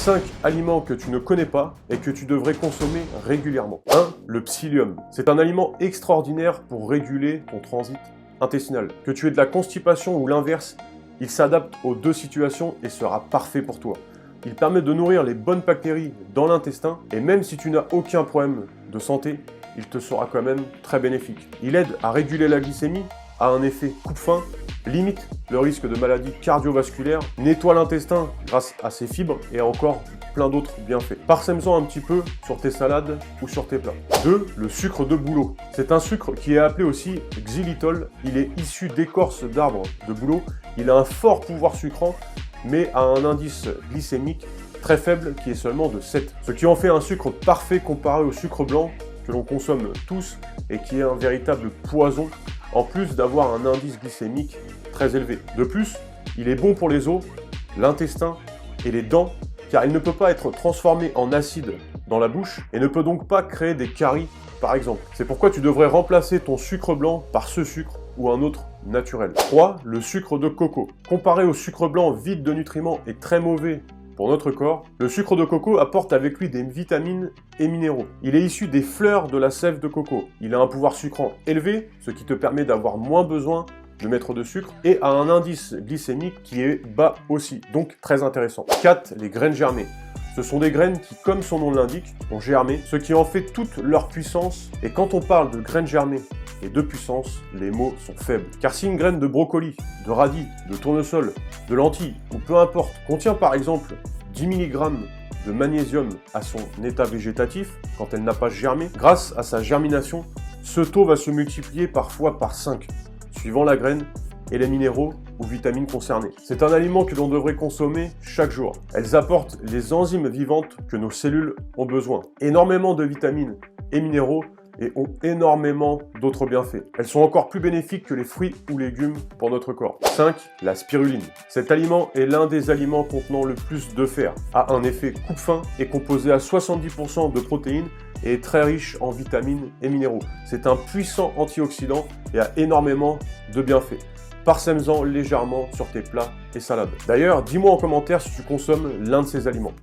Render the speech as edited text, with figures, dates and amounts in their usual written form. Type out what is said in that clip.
5 aliments que tu ne connais pas et que tu devrais consommer régulièrement. 1. Le psyllium. C'est un aliment extraordinaire pour réguler ton transit intestinal. Que tu aies de la constipation ou l'inverse, il s'adapte aux deux situations et sera parfait pour toi. Il permet de nourrir les bonnes bactéries dans l'intestin et même si tu n'as aucun problème de santé, il te sera quand même très bénéfique. Il aide à réguler la glycémie, a un effet coupe-faim, limite le risque de maladies cardiovasculaires, nettoie l'intestin grâce à ses fibres et a encore plein d'autres bienfaits. Parsème-en un petit peu sur tes salades ou sur tes plats. 2. Le sucre de bouleau. C'est un sucre qui est appelé aussi xylitol. Il est issu d'écorce d'arbres de bouleau. Il a un fort pouvoir sucrant, mais a un indice glycémique très faible qui est seulement de 7. Ce qui en fait un sucre parfait comparé au sucre blanc que l'on consomme tous et qui est un véritable poison, en plus d'avoir un indice glycémique très élevé. De plus, il est bon pour les os, l'intestin et les dents, car il ne peut pas être transformé en acide dans la bouche et ne peut donc pas créer des caries, par exemple. C'est pourquoi tu devrais remplacer ton sucre blanc par ce sucre ou un autre naturel. 3. Le sucre de coco. Comparé au sucre blanc vide de nutriments et très mauvais pour notre corps, le sucre de coco apporte avec lui des vitamines et minéraux. Il est issu des fleurs de la sève de coco. Il a un pouvoir sucrant élevé, ce qui te permet d'avoir moins besoin de mettre de sucre, et a un indice glycémique qui est bas aussi, donc très intéressant. 4. Les graines germées. Ce sont des graines qui, comme son nom l'indique, ont germé, ce qui en fait toute leur puissance. Et quand on parle de graines germées et de puissance, les mots sont faibles. Car si une graine de brocoli, de radis, de tournesol, de lentilles, ou peu importe, contient par exemple 10 mg de magnésium à son état végétatif, quand elle n'a pas germé, grâce à sa germination, ce taux va se multiplier parfois par 5, suivant la graine et les minéraux ou vitamines concernées. C'est un aliment que l'on devrait consommer chaque jour. Elles apportent les enzymes vivantes que nos cellules ont besoin. Énormément de vitamines et minéraux et ont énormément d'autres bienfaits. Elles sont encore plus bénéfiques que les fruits ou légumes pour notre corps. 5. La spiruline. Cet aliment est l'un des aliments contenant le plus de fer, a un effet coupe-faim, est composé à 70% de protéines et est très riche en vitamines et minéraux. C'est un puissant antioxydant et a énormément de bienfaits. Parsème-en légèrement sur tes plats et salades. D'ailleurs, dis-moi en commentaire si tu consommes l'un de ces aliments.